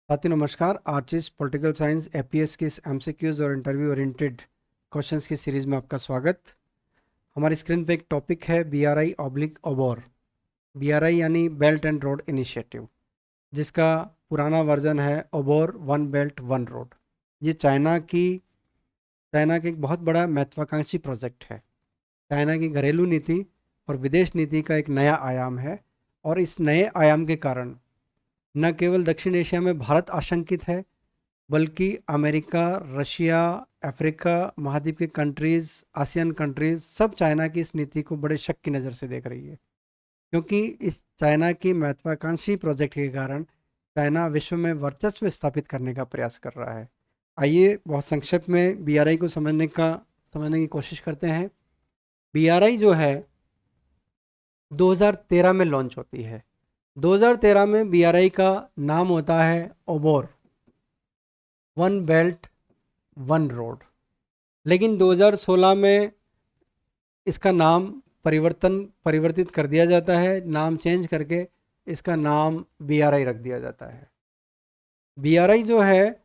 साथियों नमस्कार। आज इस पॉलिटिकल साइंस एपीएस के इस एमसीक्यूज और इंटरव्यू ओरिएंटेड क्वेश्चंस की सीरीज में आपका स्वागत। हमारी स्क्रीन पे एक टॉपिक है बीआरआई ऑब्लिक ओबोर। बीआरआई यानी बेल्ट एंड रोड इनिशिएटिव, जिसका पुराना वर्जन है ओबोर वन बेल्ट वन रोड। ये चाइना की एक बहुत बड़ा महत्वाकांक्षी प्रोजेक्ट है। चाइना की घरेलू नीति और विदेश नीति का एक नया आयाम है, और इस नए आयाम के कारण न केवल दक्षिण एशिया में भारत आशंकित है, बल्कि अमेरिका, रशिया, अफ्रीका महाद्वीप के कंट्रीज़, आसियान कंट्रीज़ सब चाइना की इस नीति को बड़े शक की नज़र से देख रही है। क्योंकि इस चाइना की महत्वाकांक्षी प्रोजेक्ट के कारण चाइना विश्व में वर्चस्व स्थापित करने का प्रयास कर रहा है। आइए बहुत संक्षिप्त में बीआरआई को समझने की कोशिश करते हैं। बीआरआई जो है 2013 में लॉन्च होती है। 2013 में बीआरआई का नाम होता है ओबोर, वन बेल्ट वन रोड। लेकिन 2016 में इसका नाम परिवर्तित कर दिया जाता है। नाम चेंज करके इसका नाम बीआरआई रख दिया जाता है। बीआरआई जो है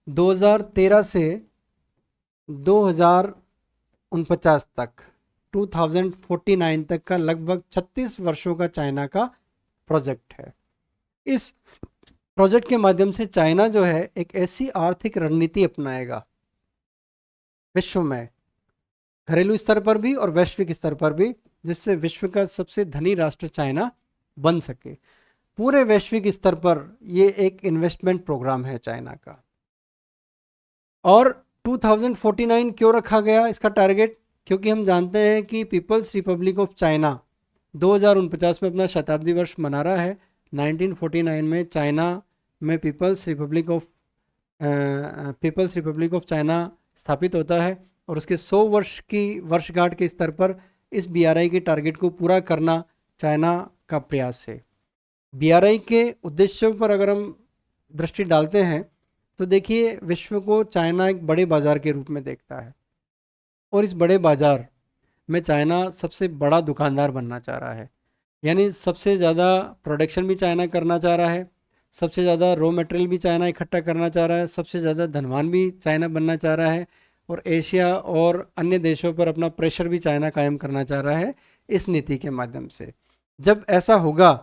2013 से 2049 तक 2049 तक का लगभग 36 वर्षों का चाइना का प्रोजेक्ट है। इस प्रोजेक्ट के माध्यम से चाइना जो है एक ऐसी आर्थिक रणनीति अपनाएगा विश्व में, घरेलू स्तर पर भी और वैश्विक स्तर पर भी, जिससे विश्व का सबसे धनी राष्ट्र चाइना बन सके। पूरे वैश्विक स्तर पर ये एक इन्वेस्टमेंट प्रोग्राम है चाइना का। और 2049 क्यों रखा गया इसका टारगेट? क्योंकि हम जानते हैं कि पीपल्स रिपब्लिक ऑफ चाइना 2049 में अपना शताब्दी वर्ष मना रहा है। 1949 में चाइना में पीपल्स रिपब्लिक ऑफ चाइना स्थापित होता है, और उसके 100 वर्ष की वर्षगांठ के स्तर पर इस बीआरआई के टारगेट को पूरा करना चाइना का प्रयास है। बीआरआई के उद्देश्यों पर अगर हम दृष्टि डालते हैं तो देखिए, विश्व को चाइना एक बड़े बाजार के रूप में देखता है, और इस बड़े बाजार में चाइना सबसे बड़ा दुकानदार बनना चाह रहा है। यानी सबसे ज़्यादा प्रोडक्शन भी चाइना करना चाह रहा है, सबसे ज़्यादा रॉ मटेरियल भी चाइना इकट्ठा करना चाह रहा है, सबसे ज़्यादा धनवान भी चाइना बनना चाह रहा है, और एशिया और अन्य देशों पर अपना प्रेशर भी चाइना कायम करना चाह रहा है इस नीति के माध्यम से। जब ऐसा होगा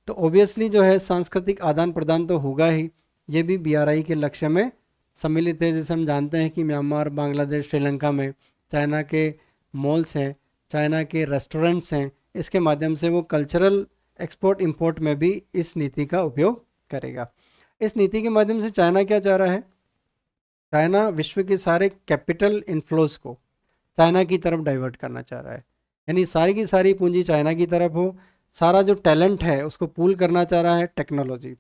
तो ऑब्वियसली जो है सांस्कृतिक आदान प्रदान तो होगा ही। ये भी बीआरआई के लक्ष्य में सम्मिलित है। जैसे हम जानते हैं कि म्यांमार, बांग्लादेश, श्रीलंका में चाइना के मॉल्स हैं, चाइना के रेस्टोरेंट्स हैं। इसके माध्यम से वो कल्चरल एक्सपोर्ट इंपोर्ट में भी इस नीति का उपयोग करेगा। इस नीति के माध्यम से चाइना क्या चाह रहा है? चाइना विश्व के सारे कैपिटल इन्फ्लोज को चाइना की तरफ डाइवर्ट करना चाह रहा है। यानी सारी की सारी पूंजी चाइना की तरफ हो, सारा जो टैलेंट है उसको पूल करना चाह रहा है। टेक्नोलॉजी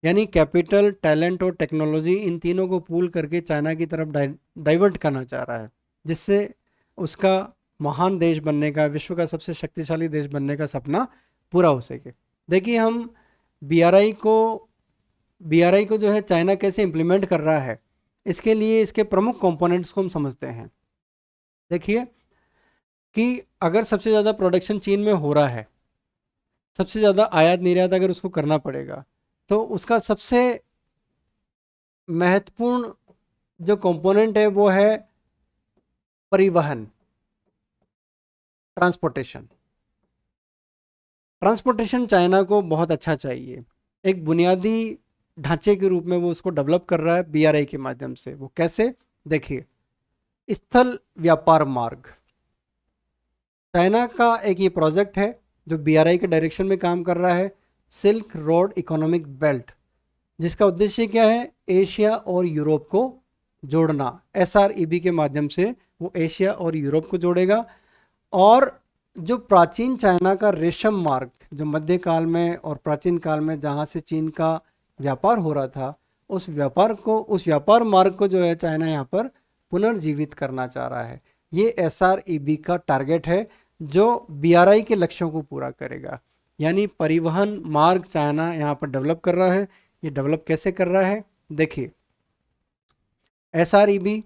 यानी कैपिटल, टैलेंट और टेक्नोलॉजी, इन तीनों को पूल करके चाइना की तरफ डाइवर्ट करना चाह रहा है, जिससे उसका महान देश बनने का, विश्व का सबसे शक्तिशाली देश बनने का सपना पूरा हो सके। देखिए, हम बीआरआई को जो है चाइना कैसे इम्प्लीमेंट कर रहा है, इसके लिए इसके प्रमुख कंपोनेंट्स को हम समझते हैं। देखिए कि अगर सबसे ज़्यादा प्रोडक्शन चीन में हो रहा है, सबसे ज़्यादा आयात निर्यात अगर उसको करना पड़ेगा, तो उसका सबसे महत्वपूर्ण जो कंपोनेंट है वो है परिवहन, ट्रांसपोर्टेशन। ट्रांसपोर्टेशन चाइना को बहुत अच्छा चाहिए। एक बुनियादी ढांचे के रूप में वो उसको डेवलप कर रहा है बीआरआई के माध्यम से। वो कैसे? देखिए, स्थल व्यापार मार्ग चाइना का एक ये प्रोजेक्ट है जो बीआरआई के डायरेक्शन में काम कर रहा है। सिल्क रोड इकोनॉमिक बेल्ट, जिसका उद्देश्य क्या है? एशिया और यूरोप को जोड़ना। एसआरईबी के माध्यम से वो एशिया और यूरोप को जोड़ेगा। और जो प्राचीन चाइना का रेशम मार्ग, जो मध्यकाल में और प्राचीन काल में जहाँ से चीन का व्यापार हो रहा था, उस व्यापार मार्ग को जो है चाइना यहाँ पर पुनर्जीवित करना चाह रहा है। ये एसआरईबी का टारगेट है जो बीआरआई के लक्ष्यों को पूरा करेगा। यानी परिवहन मार्ग चाइना यहाँ पर डेवलप कर रहा है। ये डेवलप कैसे कर रहा है? देखिए, एसआरईबी,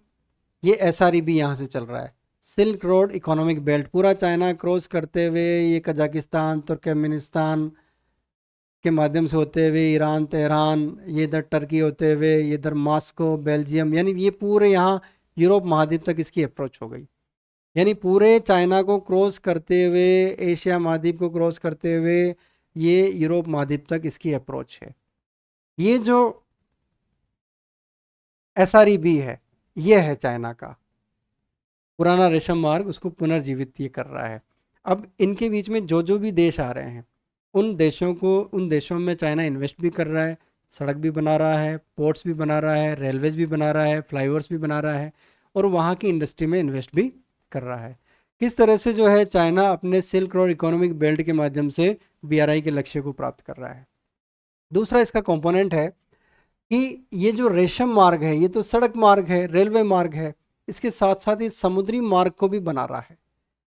ये एसआरईबी यहाँ से चल रहा है। सिल्क रोड इकोनॉमिक बेल्ट पूरा चाइना क्रॉस करते हुए ये कजाकिस्तान, तुर्कमेनिस्तान, के माध्यम से होते हुए ईरान, तेहरान, ये इधर टर्की होते हुए, ये इधर मॉस्को, बेल्जियम, यानी ये पूरे यहाँ यूरोप महाद्वीप तक इसकी अप्रोच हो गई। यानी पूरे चाइना को क्रॉस करते हुए, एशिया महाद्वीप को क्रॉस करते हुए ये यूरोप महाद्वीप तक इसकी अप्रोच है। ये जो SREB है, ये है चाइना का पुराना रेशम मार्ग, उसको पुनर्जीवित ये कर रहा है। अब इनके बीच में जो भी देश आ रहे हैं, उन देशों में चाइना इन्वेस्ट भी कर रहा है, सड़क भी बना रहा है, पोर्ट्स भी बना रहा है, रेलवेज भी बना रहा है, फ्लाईओवर्स भी बना रहा है, और वहाँ की इंडस्ट्री में इन्वेस्ट भी कर रहा है। किस तरह से जो है चाइना अपने सिल्क रोड इकोनॉमिक बेल्ट के माध्यम से BRI के लक्ष्य को प्राप्त कर रहा है। दूसरा इसका कंपोनेंट है कि ये जो रेशम मार्ग है, ये तो सड़क मार्ग है, रेलवे मार्ग है, इसके साथ साथ ये समुद्री मार्ग को भी बना रहा है।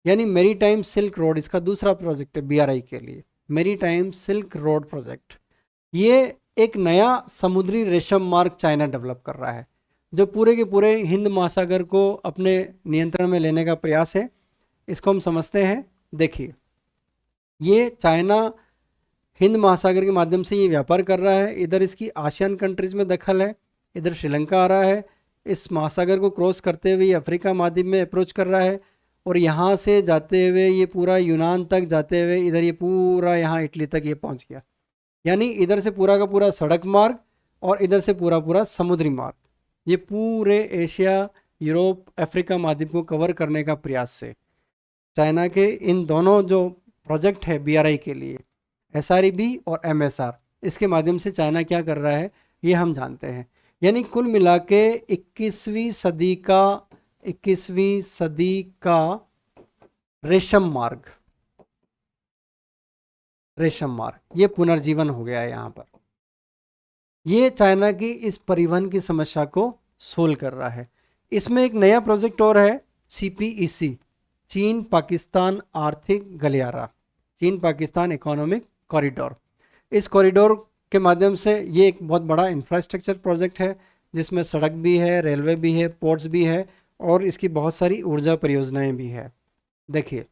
यानी मेरी टाइम सिल्क रोड इसका दूसरा प्रोजेक्ट है BRI के लिए, मेरी टाइम सिल्क रोड प्रोजेक्ट। ये एक नया समुद्री रेशम मार्ग चाइना डेवलप कर रहा है, जो पूरे के पूरे हिंद महासागर को अपने नियंत्रण में लेने का प्रयास है। इसको हम समझते हैं। देखिए, ये चाइना हिंद महासागर के माध्यम से ये व्यापार कर रहा है। इधर इसकी आसियान कंट्रीज में दखल है, इधर श्रीलंका आ रहा है, इस महासागर को क्रॉस करते हुए ये अफ्रीका महाद्वीप में अप्रोच कर रहा है, और यहाँ से जाते हुए ये पूरा यूनान तक जाते हुए इधर ये पूरा यहाँ इटली तक ये पहुँच गया। यानी इधर से पूरा का पूरा सड़क मार्ग और इधर से पूरा पूरा समुद्री मार्ग, ये पूरे एशिया, यूरोप, अफ्रीका महाद्वीप को कवर करने का प्रयास से चाइना के इन दोनों जो प्रोजेक्ट है BRI के लिए, SREB और MSR, इसके माध्यम से चाइना क्या कर रहा है ये हम जानते हैं। यानी कुल मिला के 21वीं सदी का रेशम मार्ग ये पुनर्जीवन हो गया है यहाँ पर। ये चाइना की इस परिवहन की समस्या को सोल्व कर रहा है। इसमें एक नया प्रोजेक्ट और है, CPEC, चीन पाकिस्तान आर्थिक गलियारा, चीन पाकिस्तान इकोनॉमिक कॉरिडोर। इस कॉरिडोर के माध्यम से ये एक बहुत बड़ा इंफ्रास्ट्रक्चर प्रोजेक्ट है, जिसमें सड़क भी है, रेलवे भी है, पोर्ट्स भी है, और इसकी बहुत सारी ऊर्जा परियोजनाएं भी है। देखिए,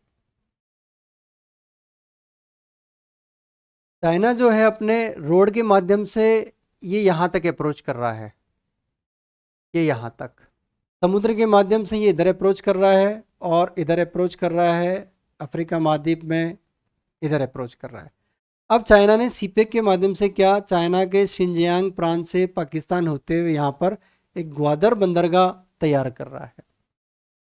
चाइना जो है अपने रोड के माध्यम से ये यहाँ तक अप्रोच कर रहा है, ये यहाँ तक, समुद्र के माध्यम से ये इधर अप्रोच कर रहा है, और इधर अप्रोच कर रहा है अफ्रीका महाद्वीप में, इधर अप्रोच कर रहा है। अब चाइना ने CPEC के माध्यम से क्या, चाइना के शिनजियांग प्रांत से पाकिस्तान होते हुए यहाँ पर एक ग्वादर बंदरगाह तैयार कर रहा है।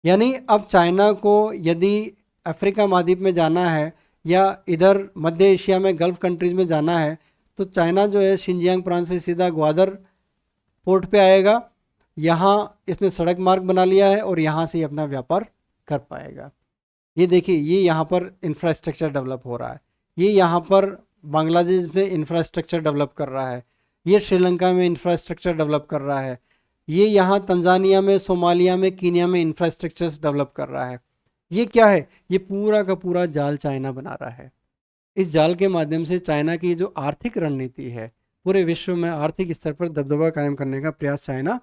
यानी अब चाइना को यदि अफ्रीका महाद्वीप में जाना है या इधर मध्य एशिया में गल्फ कंट्रीज़ में जाना है, तो चाइना जो है शिनजियांग प्रांत से सीधा ग्वादर पोर्ट पे आएगा। यहाँ इसने सड़क मार्ग बना लिया है और यहाँ से अपना व्यापार कर पाएगा। ये देखिए, ये यहाँ पर इंफ्रास्ट्रक्चर डेवलप हो रहा है, ये यहाँ पर बांग्लादेश में इंफ्रास्ट्रक्चर डेवलप कर रहा है, ये श्रीलंका में इंफ्रास्ट्रक्चर डेवलप कर रहा है, ये यहाँ तंजानिया में, सोमालिया में, कीनिया में इंफ्रास्ट्रक्चर्स डेवलप कर रहा है। ये क्या है, ये पूरा का पूरा जाल चाइना बना रहा है। इस जाल के माध्यम से चाइना की जो आर्थिक रणनीति है, पूरे विश्व में आर्थिक स्तर पर दबदबा कायम करने का प्रयास चाइना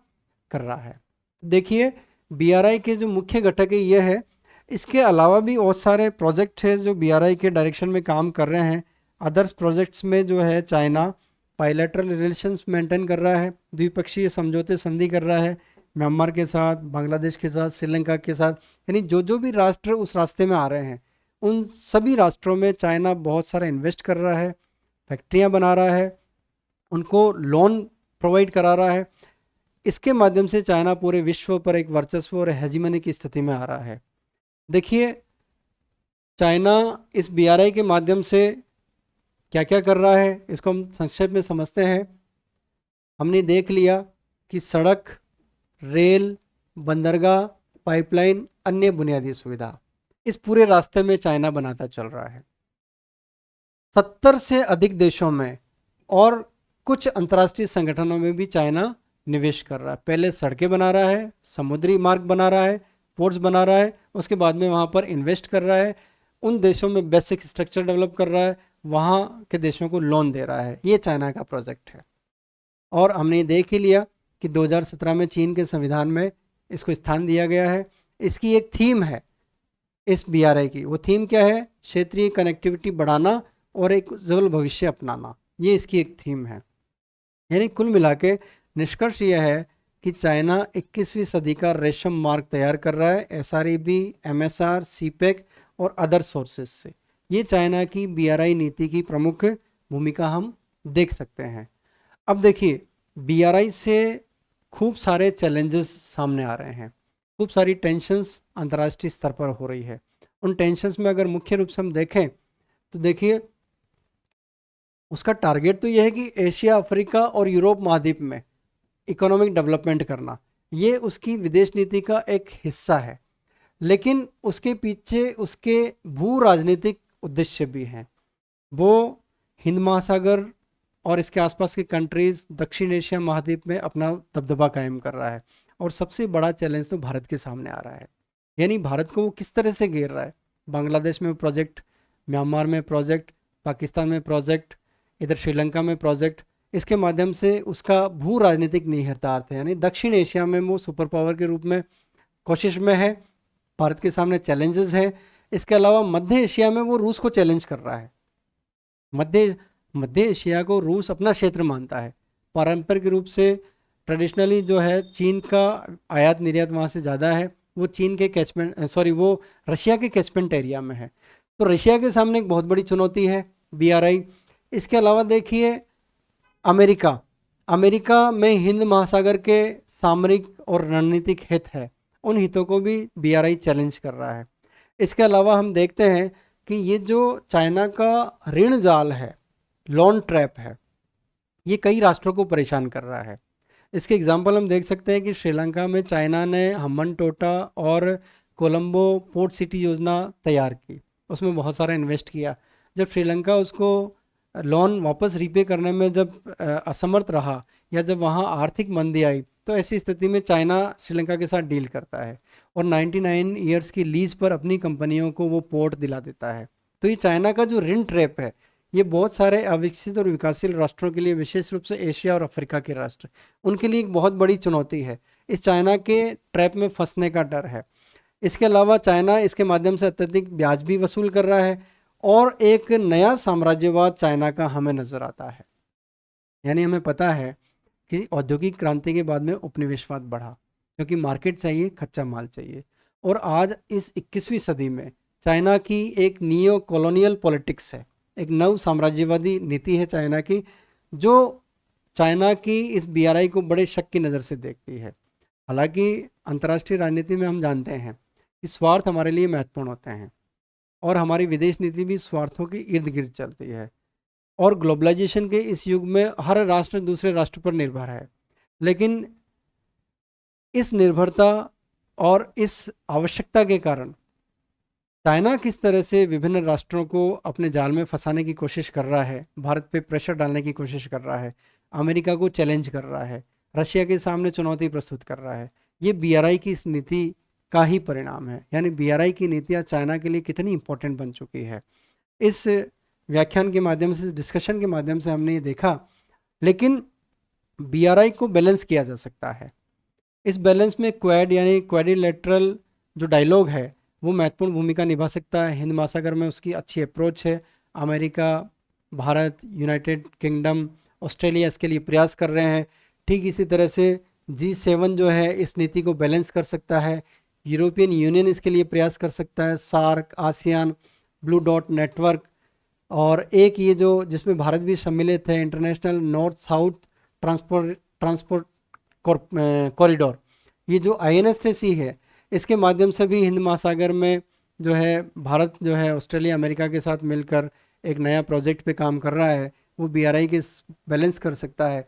कर रहा है। तो देखिए, BRI के जो मुख्य घटक है ये है। इसके अलावा भी बहुत सारे प्रोजेक्ट है जो BRI के डायरेक्शन में काम कर रहे हैं। अदर्स प्रोजेक्ट्स में जो है चाइना बायलैटरल रिलेशंस मेंटेन कर रहा है, द्विपक्षीय समझौते संधि कर रहा है म्यांमार के साथ, बांग्लादेश के साथ, श्रीलंका के साथ। यानी जो भी राष्ट्र उस रास्ते में आ रहे हैं, उन सभी राष्ट्रों में चाइना बहुत सारा इन्वेस्ट कर रहा है, फैक्ट्रियाँ बना रहा है, उनको लोन प्रोवाइड करा रहा है। इसके माध्यम से चाइना पूरे विश्व पर एक वर्चस्व और हेजिमनी की स्थिति में आ रहा है। देखिए, चाइना इस BRI के माध्यम से क्या क्या कर रहा है, इसको हम संक्षेप में समझते हैं। हमने देख लिया कि सड़क, रेल, बंदरगाह, पाइपलाइन, अन्य बुनियादी सुविधा, इस पूरे रास्ते में चाइना बनाता चल रहा है। 70 से अधिक देशों में और कुछ अंतर्राष्ट्रीय संगठनों में भी चाइना निवेश कर रहा है। पहले सड़कें बना रहा है, समुद्री मार्ग बना रहा है, पोर्ट्स बना रहा है, उसके बाद में वहाँ पर इन्वेस्ट कर रहा है, उन देशों में बेसिक स्ट्रक्चर डेवलप कर रहा है, वहाँ के देशों को लोन दे रहा है। ये चाइना का प्रोजेक्ट है। और हमने देख ही लिया कि 2017 में चीन के संविधान में इसको स्थान दिया गया है। इसकी एक थीम है इस BRI की, वो थीम क्या है, क्षेत्रीय कनेक्टिविटी बढ़ाना और एक उज्ज्वल भविष्य अपनाना। ये इसकी एक थीम है। यानी कुल मिला के निष्कर्ष यह है कि चाइना 21वीं सदी का रेशम मार्ग तैयार कर रहा है, एसआरईबी, एमएसआर, सीपेक और अदर सोर्सेस से। ये चाइना की बीआरआई नीति की प्रमुख भूमिका हम देख सकते हैं। अब देखिए, बीआरआई से खूब सारे चैलेंजेस सामने आ रहे हैं, खूब सारी टेंशन्स अंतर्राष्ट्रीय स्तर पर हो रही है। उन टेंशन्स में अगर मुख्य रूप से हम देखें तो देखिए, उसका टारगेट तो यह है कि एशिया, अफ्रीका और यूरोप महाद्वीप में इकोनॉमिक डेवलपमेंट करना, ये उसकी विदेश नीति का एक हिस्सा है। लेकिन उसके पीछे उसके भू राजनीतिक उद्देश्य भी हैं। वो हिंद महासागर और इसके आसपास की कंट्रीज, दक्षिण एशिया महाद्वीप में अपना दबदबा कायम कर रहा है। और सबसे बड़ा चैलेंज तो भारत के सामने आ रहा है। यानी भारत को वो किस तरह से घेर रहा है। बांग्लादेश में प्रोजेक्ट, म्यांमार में प्रोजेक्ट, पाकिस्तान में प्रोजेक्ट, इधर श्रीलंका में प्रोजेक्ट। इसके माध्यम से उसका भू राजनीतिक निहितार्थ है, यानी दक्षिण एशिया में वो सुपर पावर के रूप में कोशिश में है। भारत के सामने चैलेंजेस है। इसके अलावा मध्य एशिया में वो रूस को चैलेंज कर रहा है। मध्य मध्य एशिया को रूस अपना क्षेत्र मानता है। पारंपरिक रूप से ट्रेडिशनली जो है चीन का आयात निर्यात वहाँ से ज़्यादा है। वो चीन के वो रशिया के कैचमेंट एरिया में है। तो रशिया के सामने एक बहुत बड़ी चुनौती है बीआरआई। इसके अलावा देखिए, अमेरिका अमेरिका में हिंद महासागर के सामरिक और रणनीतिक हित है। उन हितों को भी बीआरआई चैलेंज कर रहा है। इसके अलावा हम देखते हैं कि ये जो चाइना का ऋण जाल है, लोन ट्रैप है, ये कई राष्ट्रों को परेशान कर रहा है। इसके एग्जाम्पल हम देख सकते हैं कि श्रीलंका में चाइना ने हम्बनटोटा और कोलंबो पोर्ट सिटी योजना तैयार की, उसमें बहुत सारा इन्वेस्ट किया। जब श्रीलंका उसको लोन वापस रीपे करने में जब असमर्थ रहा, या जब वहाँ आर्थिक मंदी आई, तो ऐसी स्थिति में चाइना श्रीलंका के साथ डील करता है और 99 ईयर्स की लीज पर अपनी कंपनियों को वो पोर्ट दिला देता है। तो ये चाइना का जो ऋण ट्रैप है, ये बहुत सारे अविकसित और विकासशील राष्ट्रों के लिए, विशेष रूप से एशिया और अफ्रीका के राष्ट्र, उनके लिए एक बहुत बड़ी चुनौती है। इस चाइना के ट्रैप में फंसने का डर है। इसके अलावा चाइना इसके माध्यम से अत्यधिक ब्याज भी वसूल कर रहा है और एक नया साम्राज्यवाद चाइना का हमें नजर आता है। यानी हमें पता है कि औद्योगिक क्रांति के बाद में उपनिवेशवाद बढ़ा, क्योंकि मार्केट चाहिए, कच्चा माल चाहिए। और आज इस 21वीं सदी में चाइना की एक नियो कॉलोनियल पॉलिटिक्स है, एक नव साम्राज्यवादी नीति है चाइना की, जो चाइना की इस बीआरआई को बड़े शक की नज़र से देखती है। हालांकि अंतर्राष्ट्रीय राजनीति में हम जानते हैं कि स्वार्थ हमारे लिए महत्वपूर्ण होते हैं और हमारी विदेश नीति भी स्वार्थों के इर्द गिर्द चलती है। और ग्लोबलाइजेशन के इस युग में हर राष्ट्र दूसरे राष्ट्र पर निर्भर है। लेकिन इस निर्भरता और इस आवश्यकता के कारण चाइना किस तरह से विभिन्न राष्ट्रों को अपने जाल में फंसाने की कोशिश कर रहा है, भारत पे प्रेशर डालने की कोशिश कर रहा है, अमेरिका को चैलेंज कर रहा है, रशिया के सामने चुनौती प्रस्तुत कर रहा है, ये बीआरआई की इस नीति का ही परिणाम है। यानी बीआरआई की नीतियाँ चाइना के लिए कितनी इंपॉर्टेंट बन चुकी है। इस व्याख्यान के माध्यम से, डिस्कशन के माध्यम से हमने ये देखा। लेकिन बीआरआई को बैलेंस किया जा सकता है। इस बैलेंस में क्वाड यानी क्वाड्रिलेटरल जो डायलॉग है वो महत्वपूर्ण भूमिका निभा सकता है। हिंद महासागर में उसकी अच्छी अप्रोच है। America, Bharat, United kingdom, Australia इसके लिए प्रयास कर रहे हैं। ठीक इसी तरह से G7 जो है इस नीति को बैलेंस कर सकता है। यूरोपियन यूनियन इसके लिए प्रयास कर सकता है, SAARC, ASEAN, blue dot network, और एक ये जो जिसमें भारत भी सम्मिलित है, international north south transport corridor. ये जो INSC है, इसके माध्यम से भी हिंद महासागर में जो है भारत जो है ऑस्ट्रेलिया, अमेरिका के साथ मिलकर एक नया प्रोजेक्ट पे काम कर रहा है, वो बीआरआई के बैलेंस कर सकता है।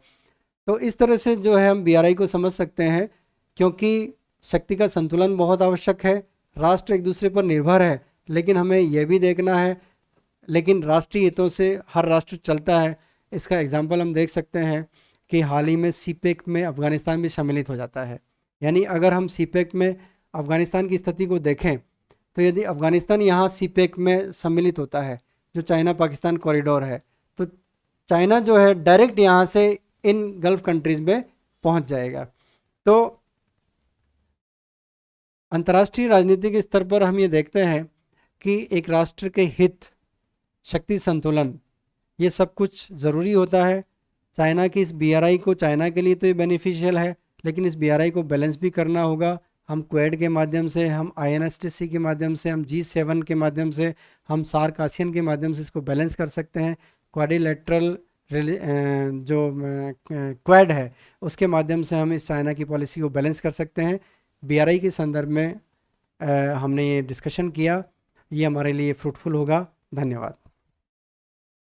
तो इस तरह से जो है हम बीआरआई को समझ सकते हैं, क्योंकि शक्ति का संतुलन बहुत आवश्यक है। राष्ट्र एक दूसरे पर निर्भर है, लेकिन हमें यह भी देखना है, लेकिन राष्ट्रीय हितों से हर राष्ट्र चलता है। इसका एग्जाम्पल हम देख सकते हैं कि हाल ही में सीपेक में अफ़गानिस्तान भी सम्मिलित हो जाता है। यानी अगर हम सीपेक में अफ़गानिस्तान की स्थिति को देखें, तो यदि अफ़गानिस्तान यहाँ सीपेक में सम्मिलित होता है, जो चाइना पाकिस्तान कॉरिडोर है, तो चाइना जो है डायरेक्ट यहाँ से इन गल्फ कंट्रीज़ में पहुँच जाएगा। तो अंतर्राष्ट्रीय राजनीति के स्तर पर हम ये देखते हैं कि एक राष्ट्र के हित, शक्ति संतुलन, ये सब कुछ ज़रूरी होता है। चाइना की इस बीआरआई को, चाइना के लिए तो ये बेनिफिशियल है, लेकिन इस बीआरआई को बैलेंस भी करना होगा। हम क्वेड के माध्यम से, हम आईएनएसटीसी के माध्यम से, हम G7 के माध्यम से, हम सार्क आसियान के माध्यम से इसको बैलेंस कर सकते हैं। क्वाड्रिलेटरल जो क्वेड है उसके माध्यम से हम इस चाइना की पॉलिसी को बैलेंस कर सकते हैं। बीआरआई के संदर्भ में हमने ये डिस्कशन किया, ये हमारे लिए फ्रूटफुल होगा। धन्यवाद।